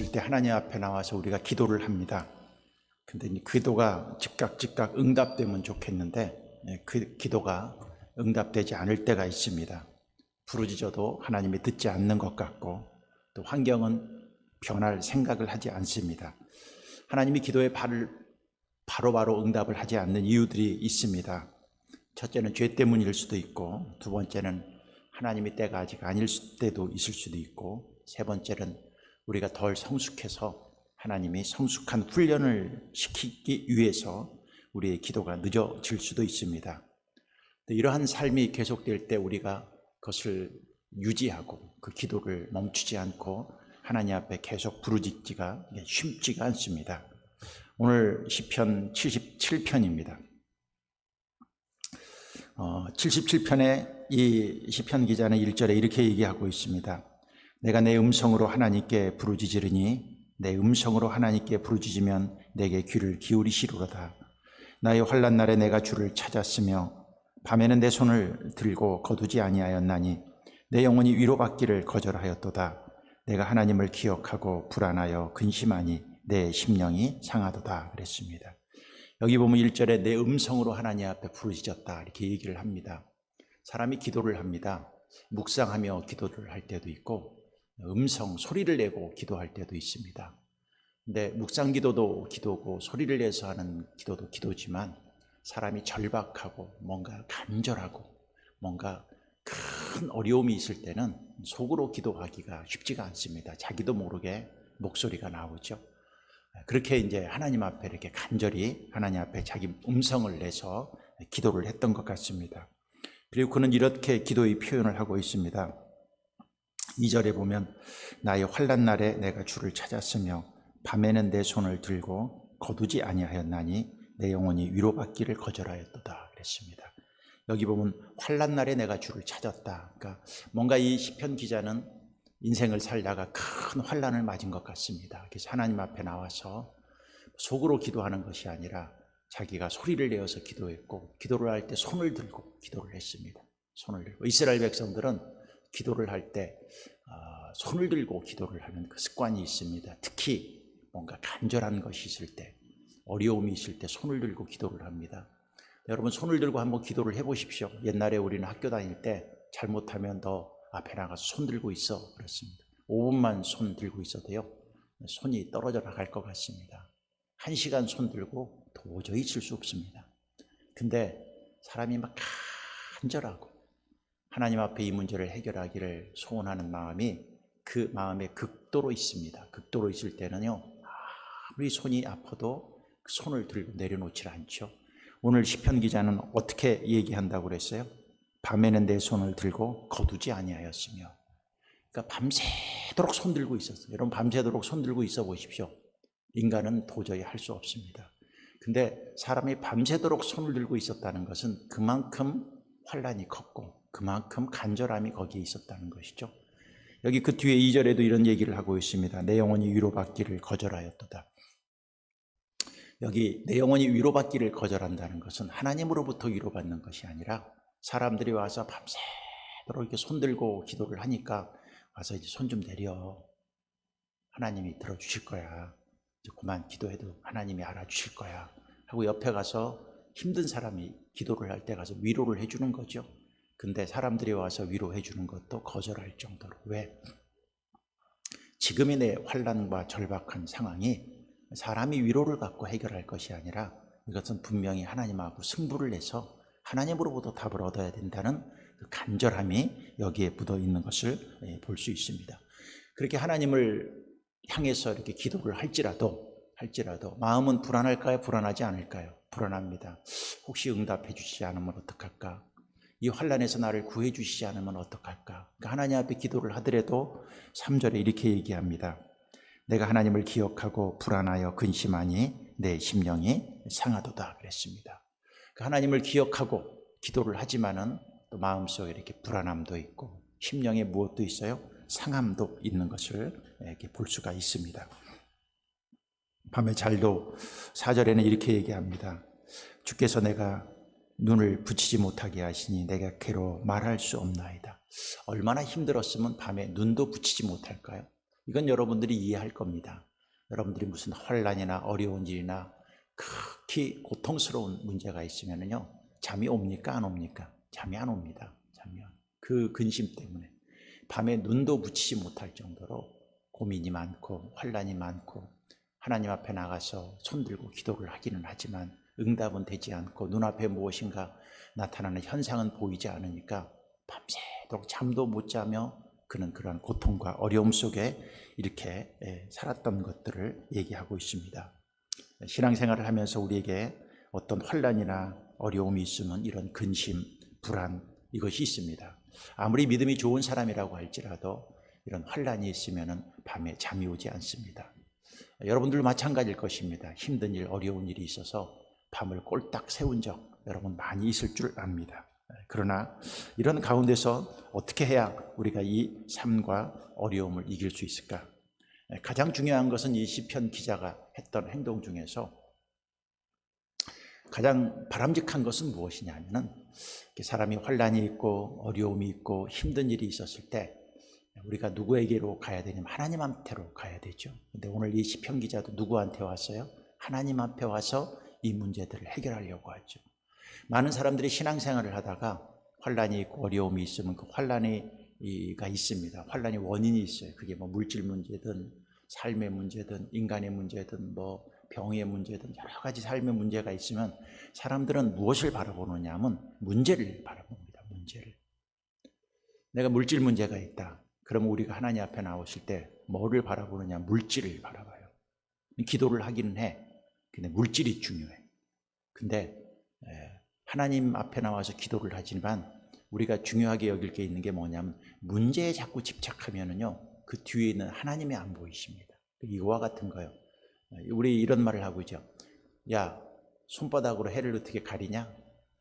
있을 때 하나님 앞에 나와서 우리가 기도를 합니다. 근데 이 기도가 즉각 응답되면 좋겠는데 그 기도가 응답되지 않을 때가 있습니다. 부르짖어도 하나님이 듣지 않는 것 같고 또 환경은 변할 생각을 하지 않습니다. 하나님이 기도에 바로바로 응답을 하지 않는 이유들이 있습니다. 첫째는 죄 때문일 수도 있고, 두 번째는 하나님이 때가 아직 아닐 때도 있을 수도 있고, 세 번째는 우리가 덜 성숙해서 하나님이 성숙한 훈련을 시키기 위해서 우리의 기도가 늦어질 수도 있습니다. 이러한 삶이 계속될 때 우리가 그것을 유지하고 그 기도를 멈추지 않고 하나님 앞에 계속 부르짖기가 쉽지가 않습니다. 오늘 시편 77편입니다. 77편에 이 시편 기자는 1절에 이렇게 얘기하고 있습니다. 내가 내 음성으로 하나님께 부르짖으리니 내 음성으로 하나님께 부르짖으면 내게 귀를 기울이시리로다. 나의 환난 날에 내가 주를 찾았으며 밤에는 내 손을 들고 거두지 아니하였나니 내 영혼이 위로받기를 거절하였도다. 내가 하나님을 기억하고 불안하여 근심하니 내 심령이 상하도다 그랬습니다. 여기 보면 1절에 내 음성으로 하나님 앞에 부르짖었다 이렇게 얘기를 합니다. 사람이 기도를 합니다. 묵상하며 기도를 할 때도 있고 소리를 내고 기도할 때도 있습니다. 근데 묵상 기도도 기도고 소리를 내서 하는 기도도 기도지만 사람이 절박하고 뭔가 간절하고 뭔가 큰 어려움이 있을 때는 속으로 기도하기가 쉽지가 않습니다. 자기도 모르게 목소리가 나오죠. 그렇게 이제 하나님 앞에 이렇게 간절히 하나님 앞에 자기 음성을 내서 기도를 했던 것 같습니다. 그리고 그는 이렇게 기도의 표현을 하고 있습니다. 2절에 보면 나의 환난 날에 내가 주를 찾았으며 밤에는 내 손을 들고 거두지 아니하였나니 내 영혼이 위로받기를 거절하였도다 그랬습니다. 여기 보면 환난 날에 내가 주를 찾았다. 그러니까 뭔가 이 시편 기자는 인생을 살다가 큰 환난을 맞은 것 같습니다. 그래서 하나님 앞에 나와서 속으로 기도하는 것이 아니라 자기가 소리를 내어서 기도했고 기도를 할 때 손을 들고 기도를 했습니다. 손을 들고 이스라엘 백성들은 기도를 할 때 손을 들고 기도를 하는 그 습관이 있습니다. 특히 뭔가 간절한 것이 있을 때 어려움이 있을 때 손을 들고 기도를 합니다. 여러분 손을 들고 한번 기도를 해보십시오. 옛날에 우리는 학교 다닐 때 잘못하면 너 앞에 나가서 손 들고 있어 그렇습니다. 5분만 손 들고 있어도요 손이 떨어져 나갈 것 같습니다. 1시간 손 들고 도저히 있을 수 없습니다. 근데 사람이 막 간절하고 하나님 앞에 이 문제를 해결하기를 소원하는 마음이 그 마음에 극도로 있습니다. 극도로 있을 때는요 아무리 손이 아파도 그 손을 들고 내려놓질 않죠. 오늘 시편 기자는 어떻게 얘기한다고 그랬어요? 밤에는 내 손을 들고 거두지 아니하였으며, 그러니까 밤새도록 손 들고 있었어요. 여러분 밤새도록 손 들고 있어 보십시오. 인간은 도저히 할 수 없습니다. 근데 사람이 밤새도록 손을 들고 있었다는 것은 그만큼 환난이 컸고 그만큼 간절함이 거기에 있었다는 것이죠. 여기 그 뒤에 2절에도 이런 얘기를 하고 있습니다. 내 영혼이 위로받기를 거절하였도다. 여기 내 영혼이 위로받기를 거절한다는 것은 하나님으로부터 위로받는 것이 아니라 사람들이 와서 밤새도록 이렇게 손 들고 기도를 하니까 와서 이제 손 좀 내려. 하나님이 들어주실 거야. 이제 그만 기도해도 하나님이 알아주실 거야. 하고 옆에 가서 힘든 사람이 기도를 할 때 가서 위로를 해주는 거죠. 근데 사람들이 와서 위로해 주는 것도 거절할 정도로. 왜? 지금의 내 환난과 절박한 상황이 사람이 위로를 갖고 해결할 것이 아니라 이것은 분명히 하나님하고 승부를 내서 하나님으로부터 답을 얻어야 된다는 그 간절함이 여기에 묻어 있는 것을 볼 수 있습니다. 그렇게 하나님을 향해서 이렇게 기도를 할지라도 마음은 불안할까요? 불안하지 않을까요? 불안합니다. 혹시 응답해 주시지 않으면 어떡할까? 이 환난에서 나를 구해 주시지 않으면 어떡할까? 그러니까 하나님 앞에 기도를 하더라도 3절에 이렇게 얘기합니다. 내가 하나님을 기억하고 불안하여 근심하니 내 심령이 상하도다 그랬습니다. 그러니까 하나님을 기억하고 기도를 하지만은 또 마음속에 이렇게 불안함도 있고 심령에 무엇도 있어요? 상함도 있는 것을 이렇게 볼 수가 있습니다. 밤에 잘도 4절에는 이렇게 얘기합니다. 주께서 내가 눈을 붙이지 못하게 하시니 내가 괴로 말할 수 없나이다. 얼마나 힘들었으면 밤에 눈도 붙이지 못할까요? 이건 여러분들이 이해할 겁니다. 여러분들이 무슨 혼란이나 어려운 일이나 극히 고통스러운 문제가 있으면요, 잠이 옵니까? 안 옵니까? 잠이 안 옵니다. 잠이 안. 그 근심 때문에 밤에 눈도 붙이지 못할 정도로 고민이 많고 혼란이 많고 하나님 앞에 나가서 손들고 기도를 하기는 하지만 응답은 되지 않고 눈앞에 무엇인가 나타나는 현상은 보이지 않으니까 밤새도록 잠도 못 자며 그는 그러한 고통과 어려움 속에 이렇게 살았던 것들을 얘기하고 있습니다. 신앙생활을 하면서 우리에게 어떤 혼란이나 어려움이 있으면 이런 근심, 불안 이것이 있습니다. 아무리 믿음이 좋은 사람이라고 할지라도 이런 혼란이 있으면 밤에 잠이 오지 않습니다. 여러분들 마찬가지일 것입니다. 힘든 일, 어려운 일이 있어서 밤을 꼴딱 새운 적 여러분 많이 있을 줄 압니다. 그러나 이런 가운데서 어떻게 해야 우리가 이 삶과 어려움을 이길 수 있을까? 가장 중요한 것은 이 시편 기자가 했던 행동 중에서 가장 바람직한 것은 무엇이냐 하면은 사람이 혼란이 있고 어려움이 있고 힘든 일이 있었을 때 우리가 누구에게로 가야 되냐면 하나님한테로 가야 되죠. 근데 오늘 이 시편 기자도 누구한테 왔어요? 하나님 앞에 와서 이 문제들을 해결하려고 하죠. 많은 사람들이 신앙생활을 하다가 혼란이 있고 어려움이 있으면 그 혼란이가 있습니다. 혼란이 원인이 있어요. 그게 뭐 물질 문제든 삶의 문제든 인간의 문제든 뭐 병의 문제든 여러 가지 삶의 문제가 있으면 사람들은 무엇을 바라보느냐 하면 문제를 바라봅니다. 문제를. 내가 물질 문제가 있다. 그러면 우리가 하나님 앞에 나오실 때 뭐를 바라보느냐? 물질을 바라봐요. 기도를 하기는 해. 근데 물질이 중요해. 근데 하나님 앞에 나와서 기도를 하지만 우리가 중요하게 여길 게 있는 게 뭐냐면 문제에 자꾸 집착하면은요 그 뒤에 있는 하나님이 안 보이십니다. 이거와 같은 거요. 우리 이런 말을 하고 있죠. 야, 손바닥으로 해를 어떻게 가리냐?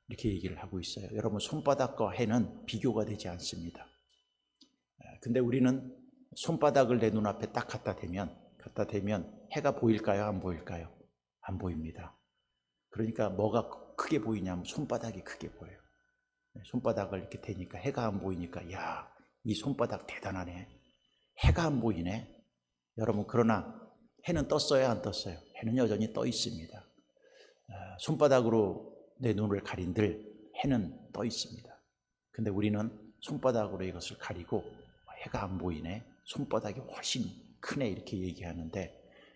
이렇게 얘기를 하고 있어요. 여러분, 손바닥과 해는 비교가 되지 않습니다. 근데 우리는 손바닥을 내 눈앞에 딱 갖다 대면 해가 보일까요? 안 보일까요? 안 보입니다. 그러니까 뭐가 크게 보이냐면 손바닥이 크게 보여요. 손바닥을 이렇게 대니까 해가 안 보이니까 야, 이 손바닥 대단하네. 해가 안 보이네. 여러분, 그러나 해는 떴어요? 안 떴어요? 해는 여전히 떠 있습니다. 손바닥으로 내 눈을 가린들 해는 떠 있습니다. 근데 우리는 손바닥으로 이것을 가리고 해가 안 보이네, 손바닥이 훨씬 크네 이렇게 얘기하는데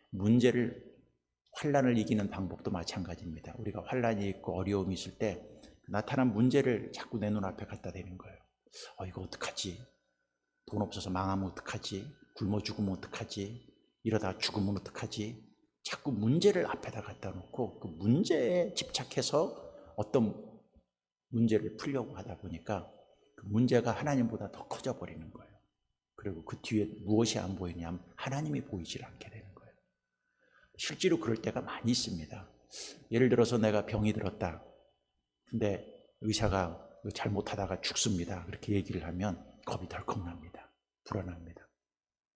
문제를 환란을 이기는 방법도 마찬가지입니다. 우리가 환란이 있고 어려움이 있을 때 나타난 문제를 자꾸 내 눈앞에 갖다 대는 거예요. 이거 어떡하지? 돈 없어서 망하면 어떡하지? 굶어 죽으면 어떡하지? 이러다 죽으면 어떡하지? 자꾸 문제를 앞에다 갖다 놓고 그 문제에 집착해서 어떤 문제를 풀려고 하다 보니까 그 문제가 하나님보다 더 커져 버리는 거예요. 그리고 그 뒤에 무엇이 안 보이냐면 하나님이 보이질 않게 되는 거예요. 실제로 그럴 때가 많이 있습니다. 예를 들어서 내가 병이 들었다. 근데 의사가 잘못하다가 죽습니다. 그렇게 얘기를 하면 겁이 덜컥 납니다. 불안합니다.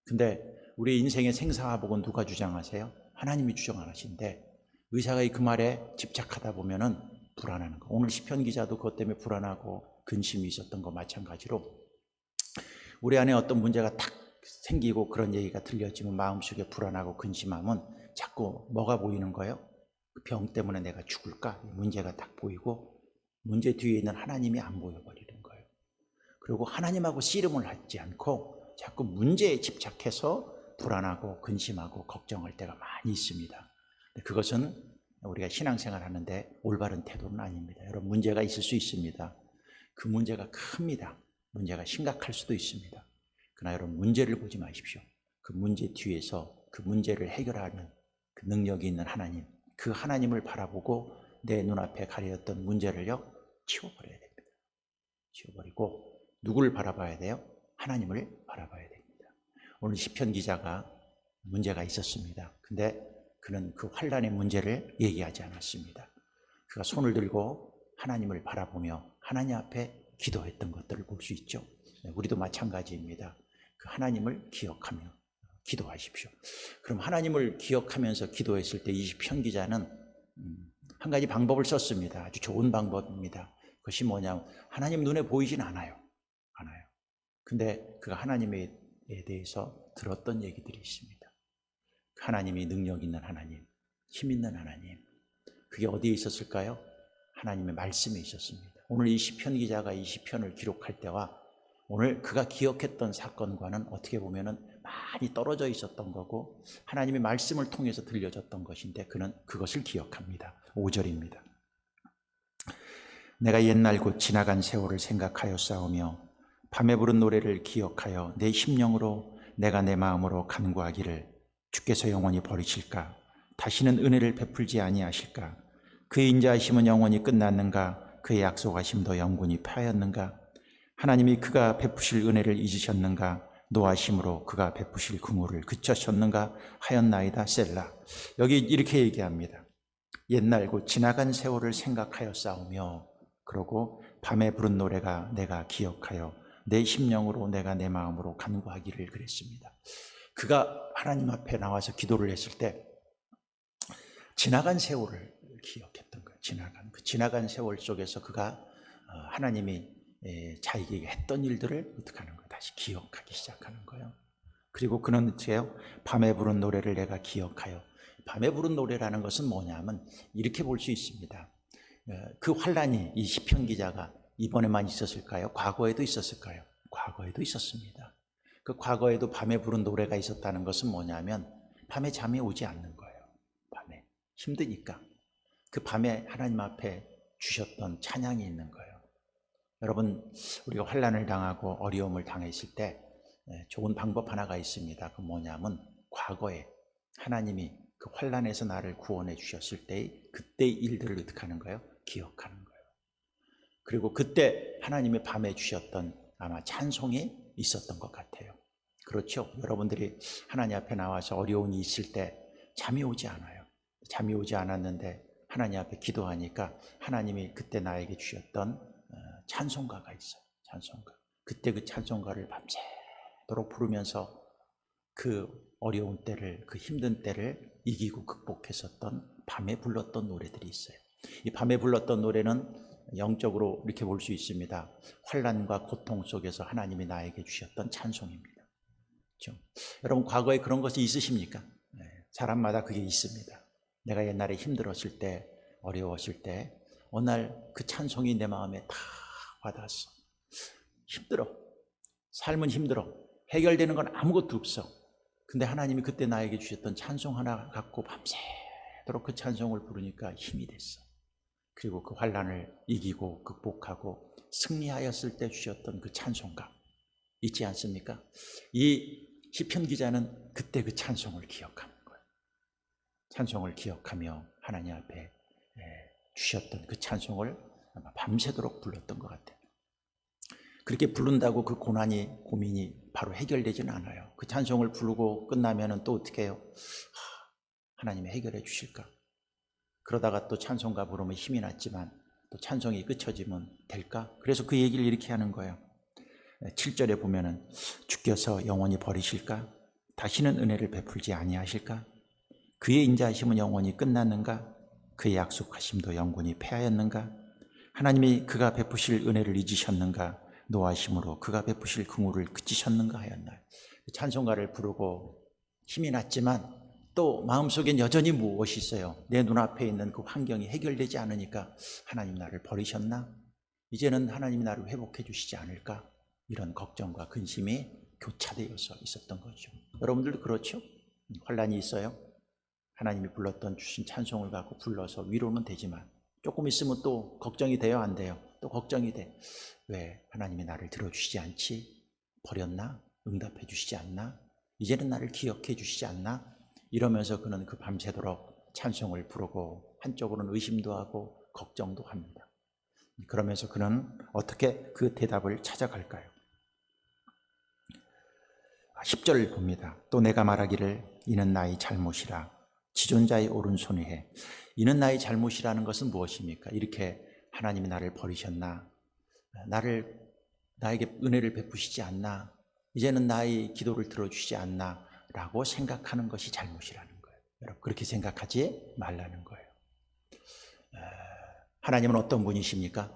근데 우리 인생의 생사화복은 누가 주장하세요? 하나님이 주장하시는데 의사가 그 말에 집착하다 보면은 불안하는 거. 오늘 시편 기자도 그것 때문에 불안하고 근심이 있었던 거 마찬가지로 우리 안에 어떤 문제가 탁 생기고 그런 얘기가 들려지면 마음속에 불안하고 근심하면 자꾸 뭐가 보이는 거예요? 그 병 때문에 내가 죽을까? 문제가 딱 보이고 문제 뒤에 있는 하나님이 안 보여버리는 거예요. 그리고 하나님하고 씨름을 하지 않고 자꾸 문제에 집착해서 불안하고 근심하고 걱정할 때가 많이 있습니다. 그것은 우리가 신앙생활 하는데 올바른 태도는 아닙니다. 여러분, 문제가 있을 수 있습니다. 그 문제가 큽니다. 문제가 심각할 수도 있습니다. 그러나 여러분, 문제를 보지 마십시오. 그 문제 뒤에서 그 문제를 해결하는 그 능력이 있는 하나님, 그 하나님을 바라보고 내 눈앞에 가려졌던 문제를요 치워버려야 됩니다. 치워버리고 누구를 바라봐야 돼요? 하나님을 바라봐야 됩니다. 오늘 시편 기자가 문제가 있었습니다. 근데 그는 그 환란의 문제를 얘기하지 않았습니다. 그가 손을 들고 하나님을 바라보며 하나님 앞에 기도했던 것들을 볼 수 있죠. 우리도 마찬가지입니다. 그 하나님을 기억하며 기도하십시오. 그럼 하나님을 기억하면서 기도했을 때 이 시편 기자는 한 가지 방법을 썼습니다. 아주 좋은 방법입니다. 그것이 뭐냐면 하나님 눈에 보이진 않아요. 근데 그가 하나님의 대해서 들었던 얘기들이 있습니다. 하나님이 능력 있는 하나님, 힘 있는 하나님, 그게 어디에 있었을까요? 하나님의 말씀에 있었습니다. 오늘 이 시편 기자가 이 시편을 기록할 때와 오늘 그가 기억했던 사건과는 어떻게 보면은 많이 떨어져 있었던 거고 하나님의 말씀을 통해서 들려졌던 것인데 그는 그것을 기억합니다. 5절입니다. 내가 옛날 곧 지나간 세월을 생각하여 싸우며 밤에 부른 노래를 기억하여 내 심령으로 내가 내 마음으로 간구하기를 주께서 영원히 버리실까? 다시는 은혜를 베풀지 아니하실까? 그의 인자하심은 영원히 끝났는가? 그의 약속하심도 영원히 파였는가? 하나님이 그가 베푸실 은혜를 잊으셨는가? 노하심으로 그가 베푸실 긍휼을 그쳤셨는가 하였나이다. 셀라. 여기 이렇게 얘기합니다. 옛날 곧 지나간 세월을 생각하여 싸우며 그러고 밤에 부른 노래가 내가 기억하여 내 심령으로 내가 내 마음으로 간구하기를 그랬습니다. 그가 하나님 앞에 나와서 기도를 했을 때 지나간 세월을 기억했던 거예요. 지나간 세월 속에서 그가 하나님이 자기에게 했던 일들을 어떻게 하는 거예요? 다시 기억하기 시작하는 거예요. 그리고 그는 어떻게 해요? 밤에 부른 노래를 내가 기억하여. 밤에 부른 노래라는 것은 뭐냐면 이렇게 볼 수 있습니다. 그 환란이 이 시편 기자가 이번에만 있었을까요? 과거에도 있었을까요? 과거에도 있었습니다. 그 과거에도 밤에 부른 노래가 있었다는 것은 뭐냐면 밤에 잠이 오지 않는 거예요. 밤에 힘드니까 그 밤에 하나님 앞에 주셨던 찬양이 있는 거예요. 여러분, 우리가 환란을 당하고 어려움을 당했을 때 좋은 방법 하나가 있습니다. 그 뭐냐면 과거에 하나님이 그 환란에서 나를 구원해 주셨을 때의 그때의 일들을 어떻게 하는 거예요? 기억하는 거예요. 그리고 그때 하나님이 밤에 주셨던 아마 찬송이 있었던 것 같아요. 그렇죠? 여러분들이 하나님 앞에 나와서 어려움이 있을 때 잠이 오지 않아요. 잠이 오지 않았는데 하나님 앞에 기도하니까 하나님이 그때 나에게 주셨던 찬송가가 있어요. 찬송가. 그때 그 찬송가를 밤새도록 부르면서 그 어려운 때를, 그 힘든 때를 이기고 극복했었던 밤에 불렀던 노래들이 있어요. 이 밤에 불렀던 노래는 영적으로 이렇게 볼 수 있습니다. 환난과 고통 속에서 하나님이 나에게 주셨던 찬송입니다. 그렇죠? 여러분, 과거에 그런 것이 있으십니까? 네, 사람마다 그게 있습니다. 내가 옛날에 힘들었을 때, 어려웠을 때 어느 날 그 찬송이 내 마음에 다 와닿았어. 힘들어. 삶은 힘들어. 해결되는 건 아무것도 없어. 근데 하나님이 그때 나에게 주셨던 찬송 하나 갖고 밤새도록 그 찬송을 부르니까 힘이 됐어. 그리고 그 환난을 이기고 극복하고 승리하였을 때 주셨던 그 찬송가 있지 않습니까? 이 시편 기자는 그때 그 찬송을 기억하는 거예요. 찬송을 기억하며 하나님 앞에 주셨던 그 찬송을 아마 밤새도록 불렀던 것 같아요. 그렇게 부른다고 그 고민이 바로 해결되지는 않아요. 그 찬송을 부르고 끝나면은 또 어떻게 해요? 하나님이 해결해 주실까? 그러다가 또 찬송가 부르면 힘이 났지만 또 찬송이 끝쳐지면 될까? 그래서 그 얘기를 이렇게 하는 거예요. 7절에 보면은 주께서 영원히 버리실까? 다시는 은혜를 베풀지 아니하실까? 그의 인자하심은 영원히 끝났는가? 그의 약속하심도 영원히 패하였는가? 하나님이 그가 베푸실 은혜를 잊으셨는가? 노하심으로 그가 베푸실 긍휼을 그치셨는가 하였나요? 찬송가를 부르고 힘이 났지만 또 마음속엔 여전히 무엇이 있어요? 내 눈앞에 있는 그 환경이 해결되지 않으니까 하나님 나를 버리셨나? 이제는 하나님이 나를 회복해 주시지 않을까? 이런 걱정과 근심이 교차되어서 있었던 거죠. 여러분들도 그렇죠? 환난이 있어요? 하나님이 불렀던 주신 찬송을 갖고 불러서 위로는 되지만 조금 있으면 또 걱정이 돼요? 안 돼요? 또 걱정이 돼. 왜 하나님이 나를 들어주시지 않지? 버렸나? 응답해 주시지 않나? 이제는 나를 기억해 주시지 않나? 이러면서 그는 그 밤새도록 찬송을 부르고 한쪽으로는 의심도 하고 걱정도 합니다. 그러면서 그는 어떻게 그 대답을 찾아갈까요? 10절을 봅니다. 또 내가 말하기를 이는 나의 잘못이라 지존자의 오른손에 해. 이는 나의 잘못이라는 것은 무엇입니까? 이렇게 하나님이 나를 버리셨나? 나에게 은혜를 베푸시지 않나? 이제는 나의 기도를 들어주시지 않나? 라고 생각하는 것이 잘못이라는 거예요. 여러분, 그렇게 생각하지 말라는 거예요. 하나님은 어떤 분이십니까?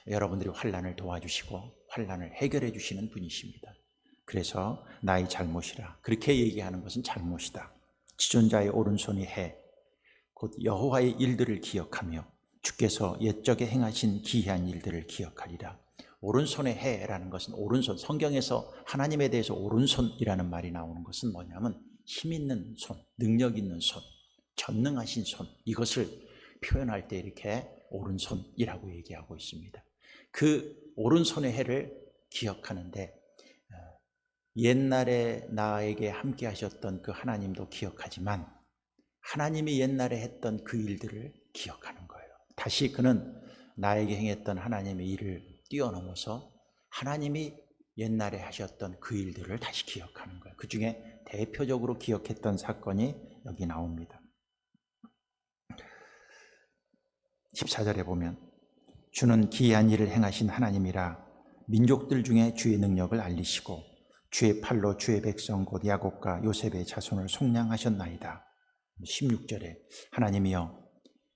여러분들이 환난을 도와주시고 환난을 해결해 주시는 분이십니다. 그래서 나의 잘못이라. 그렇게 얘기하는 것은 잘못이다. 지존자의 오른손이 해, 곧 여호와의 일들을 기억하며 주께서 옛적에 행하신 기이한 일들을 기억하리라. 오른손의 해라는 것은 오른손, 성경에서 하나님에 대해서 오른손이라는 말이 나오는 것은 뭐냐면 힘 있는 손, 능력 있는 손, 전능하신 손, 이것을 표현할 때 이렇게 오른손이라고 얘기하고 있습니다. 그 오른손의 해를 기억하는데 옛날에 나에게 함께 하셨던 그 하나님도 기억하지만 하나님이 옛날에 했던 그 일들을 기억하는 거예요. 다시 그는 나에게 행했던 하나님의 일을 뛰어넘어서 하나님이 옛날에 하셨던 그 일들을 다시 기억하는 거예요. 그 중에 대표적으로 기억했던 사건이 여기 나옵니다. 14절에 보면 주는 기이한 일을 행하신 하나님이라 민족들 중에 주의 능력을 알리시고 주의 팔로 주의 백성 곧 야곱과 요셉의 자손을 속량하셨나이다. 16절에 하나님이여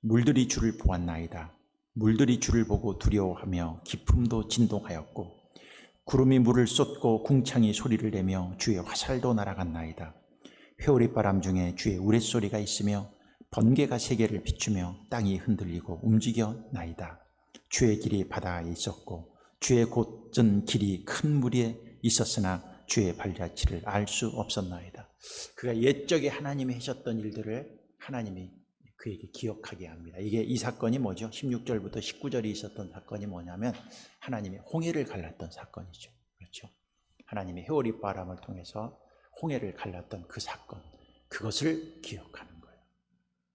물들이 주를 보았나이다. 물들이 주를 보고 두려워하며 기품도 진동하였고 구름이 물을 쏟고 궁창이 소리를 내며 주의 화살도 날아갔나이다. 회오리바람 중에 주의 우레소리가 있으며 번개가 세계를 비추며 땅이 흔들리고 움직여나이다. 주의 길이 바다에 있었고 주의 곧은 길이 큰 물에 있었으나 주의 발자취를 알 수 없었나이다. 그가 옛적에 하나님이 하셨던 일들을 하나님이 그에게 기억하게 합니다. 이 사건이 뭐죠? 16절부터 19절이 있었던 사건이 뭐냐면 하나님이 홍해를 갈랐던 사건이죠. 그렇죠? 하나님이 회오리 바람을 통해서 홍해를 갈랐던 그 사건, 그것을 기억하는 거예요.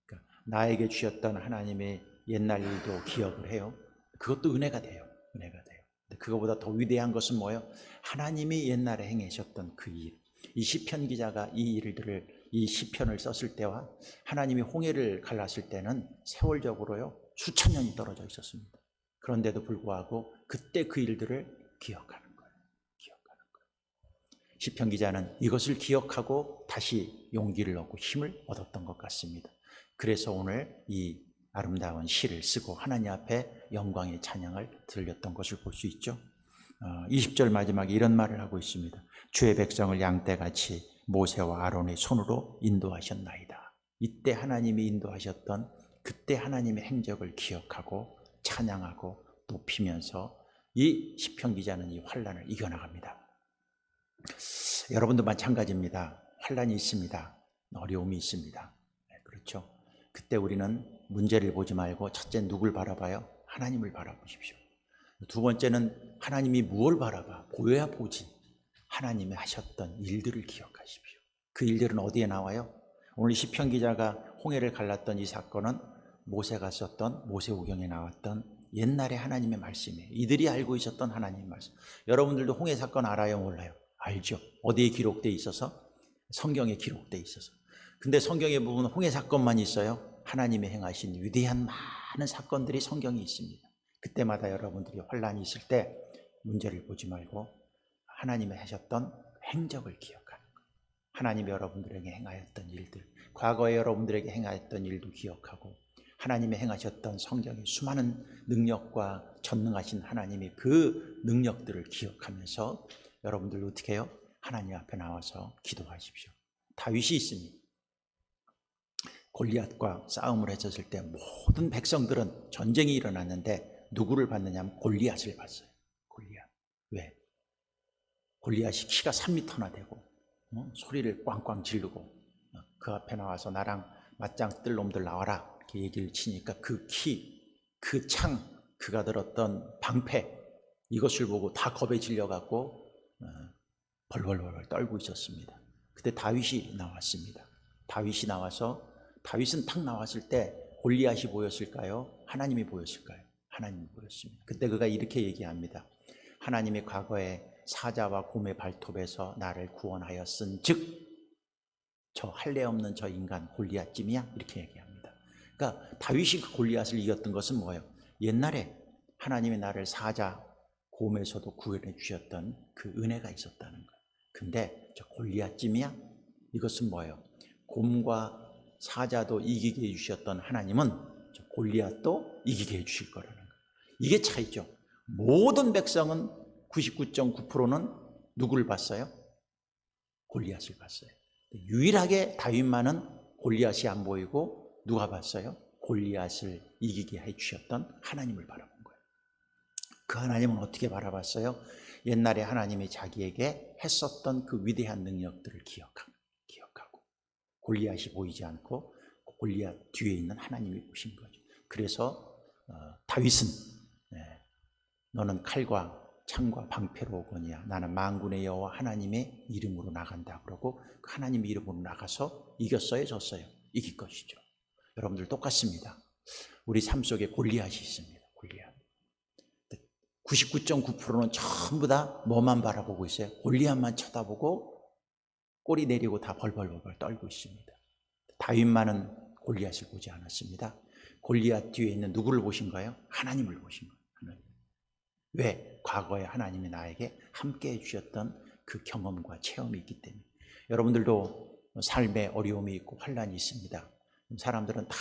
그러니까 나에게 주셨던 하나님의 옛날 일도 기억을 해요. 그것도 은혜가 돼요. 은혜가 돼요. 근데 그거보다 더 위대한 것은 뭐예요? 하나님이 옛날에 행하셨던 그 일. 이 시편 기자가 이 일들을, 이 시편을 썼을 때와 하나님이 홍해를 갈랐을 때는 세월적으로요 수천 년이 떨어져 있었습니다. 그런데도 불구하고 그때 그 일들을 기억하는 거예요. 기억하는 거예요. 시편 기자는 이것을 기억하고 다시 용기를 얻고 힘을 얻었던 것 같습니다. 그래서 오늘 이 아름다운 시를 쓰고 하나님 앞에 영광의 찬양을 들렸던 것을 볼 수 있죠. 20절 마지막에 이런 말을 하고 있습니다. 주의 백성을 양떼같이 모세와 아론의 손으로 인도하셨나이다. 이때 하나님이 인도하셨던 그때 하나님의 행적을 기억하고 찬양하고 높이면서 이 시편 기자는 이 환난을 이겨나갑니다. 여러분도 마찬가지입니다. 환난이 있습니다. 어려움이 있습니다. 그렇죠? 그때 우리는 문제를 보지 말고 첫째 누굴 바라봐요? 하나님을 바라보십시오. 두 번째는 하나님이 무엇을 바라봐? 보여야 보지. 하나님이 하셨던 일들을 기억하십시오. 그 일들은 어디에 나와요? 오늘 시편 기자가 홍해를 갈랐던 이 사건은 모세가 썼던 모세오경에 나왔던 옛날에 하나님의 말씀이에요. 이들이 알고 있었던 하나님의 말씀. 여러분들도 홍해 사건 알아요? 몰라요? 알죠. 어디에 기록되어 있어서? 성경에 기록되어 있어서. 근데 성경에 보면 홍해 사건만 있어요? 하나님이 행하신 위대한 많은 사건들이 성경에 있습니다. 그때마다 여러분들이 환난이 있을 때 문제를 보지 말고 하나님이 하셨던 행적을 기억하는 거예요. 하나님이 여러분들에게 행하였던 일들, 과거에 여러분들에게 행하였던 일도 기억하고 하나님이 행하셨던 성경의 수많은 능력과 전능하신 하나님의 그 능력들을 기억하면서 여러분들 어떻게 해요? 하나님 앞에 나와서 기도하십시오. 다윗이 있습니다. 골리앗과 싸움을 했었을 때 모든 백성들은 전쟁이 일어났는데 누구를 봤느냐 하면 골리앗을 봤어요. 골리앗. 왜? 골리앗이 키가 3m나 되고 소리를 꽝꽝 지르고 그 앞에 나와서 나랑 맞짱 뜰 놈들 나와라 이렇게 얘기를 치니까 그 키, 그 창, 그가 들었던 방패 이것을 보고 다 겁에 질려갖고 벌벌벌 떨고 있었습니다. 그때 다윗이 나왔습니다. 다윗이 나와서 다윗은 탁 나왔을 때 골리앗이 보였을까요? 하나님이 보였을까요? 하나님이 보였습니다. 그때 그가 이렇게 얘기합니다. 하나님이 과거에 사자와 곰의 발톱에서 나를 구원하였은 즉 저 할례 없는 저 인간 골리앗쯤이야? 이렇게 얘기합니다. 그러니까 다윗이 그 골리앗을 이겼던 것은 뭐예요? 옛날에 하나님이 나를 사자, 곰에서도 구원해 주셨던 그 은혜가 있었다는 거예요. 근데 저 골리앗쯤이야? 이것은 뭐예요? 곰과 사자도 이기게 해주셨던 하나님은 저 골리앗도 이기게 해주실 거라는 거예요. 이게 차이죠. 모든 백성은 99.9%는 누구를 봤어요? 골리앗을 봤어요. 유일하게 다윗만은 골리앗이 안 보이고 누가 봤어요? 골리앗을 이기게 해주셨던 하나님을 바라본 거예요. 그 하나님은 어떻게 바라봤어요? 옛날에 하나님이 자기에게 했었던 그 위대한 능력들을 기억하고 골리앗이 보이지 않고 골리앗 뒤에 있는 하나님이 보신 거죠. 그래서 다윗은 너는 칼과 창과 방패로 오거니와 나는 만군의 여호와 하나님의 이름으로 나간다 그러고 그 하나님의 이름으로 나가서 이겼어요, 졌어요? 이길 것이죠. 여러분들 똑같습니다. 우리 삶 속에 골리앗이 있습니다. 골리앗. 99.9%는 전부 다 뭐만 바라보고 있어요? 골리앗만 쳐다보고 꼬리 내리고 다 벌벌벌 떨고 있습니다. 다윗만은 골리앗을 보지 않았습니다. 골리앗 뒤에 있는 누구를 보신가요? 하나님을 보신 거예요. 하나님. 왜? 과거에 하나님이 나에게 함께 해주셨던 그 경험과 체험이 있기 때문에. 여러분들도 삶에 어려움이 있고 환란이 있습니다. 사람들은 다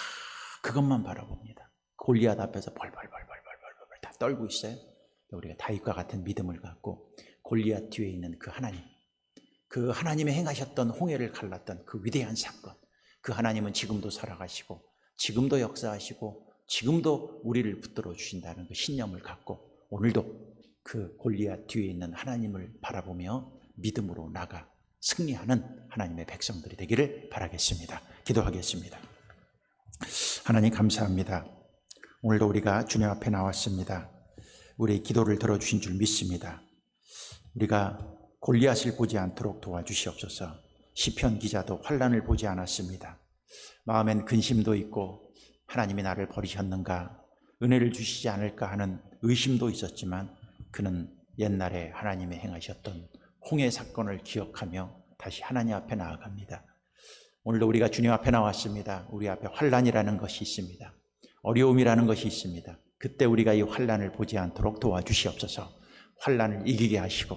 그것만 바라봅니다. 골리앗 앞에서 벌벌벌 다 떨고 있어요. 우리가 다윗과 같은 믿음을 갖고 골리앗 뒤에 있는 그 하나님, 그 하나님이 행하셨던 홍해를 갈랐던 그 위대한 사건, 그 하나님은 지금도 살아가시고 지금도 역사하시고 지금도 우리를 붙들어 주신다는 그 신념을 갖고 오늘도 그 골리앗 뒤에 있는 하나님을 바라보며 믿음으로 나가 승리하는 하나님의 백성들이 되기를 바라겠습니다. 기도하겠습니다. 하나님 감사합니다. 오늘도 우리가 주님 앞에 나왔습니다. 우리의 기도를 들어주신 줄 믿습니다. 우리가 골리앗을 보지 않도록 도와주시옵소서. 시편 기자도 환난을 보지 않았습니다. 마음엔 근심도 있고 하나님이 나를 버리셨는가, 은혜를 주시지 않을까 하는 의심도 있었지만 그는 옛날에 하나님이 행하셨던 홍해 사건을 기억하며 다시 하나님 앞에 나아갑니다. 오늘도 우리가 주님 앞에 나왔습니다. 우리 앞에 환난이라는 것이 있습니다. 어려움이라는 것이 있습니다. 그때 우리가 이 환난을 보지 않도록 도와주시옵소서. 환난을 이기게 하시고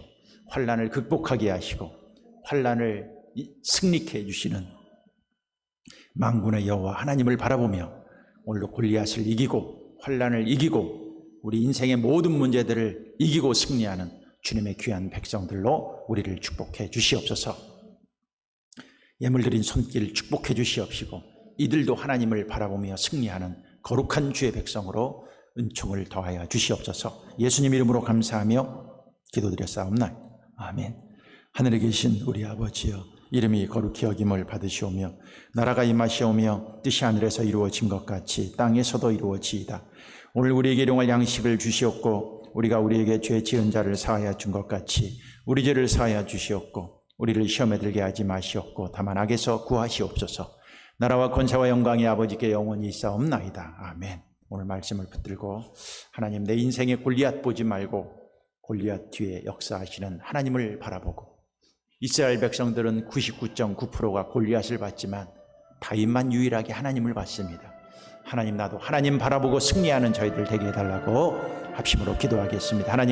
환난을 극복하게 하시고 환난을 승리케 해주시는 만군의 여호와 하나님을 바라보며 오늘도 골리앗을 이기고 환난을 이기고 우리 인생의 모든 문제들을 이기고 승리하는 주님의 귀한 백성들로 우리를 축복해 주시옵소서. 예물드린 손길 축복해 주시옵시고 이들도 하나님을 바라보며 승리하는 거룩한 주의 백성으로 은총을 더하여 주시옵소서. 예수님 이름으로 감사하며 기도드렸사옵나이다. 아멘. 하늘에 계신 우리 아버지여, 이름이 거룩히 여김을 받으시오며 나라가 임하시오며 뜻이 하늘에서 이루어진 것 같이 땅에서도 이루어지이다. 오늘 우리에게 일용할 양식을 주시옵고 우리가 우리에게 죄 지은 자를 사하여 준 것 같이 우리 죄를 사하여 주시옵고 우리를 시험에 들게 하지 마시옵고 다만 악에서 구하시옵소서. 나라와 권세와 영광이 아버지께 영원히 있사옵나이다. 아멘. 오늘 말씀을 붙들고 하나님, 내 인생의 골리앗 보지 말고 골리앗 뒤에 역사하시는 하나님을 바라보고, 이스라엘 백성들은 99.9%가 골리앗을 봤지만 다윗만 유일하게 하나님을 봤습니다. 하나님, 나도 하나님 바라보고 승리하는 저희들 되게 해달라고 합심으로 기도하겠습니다. 하나님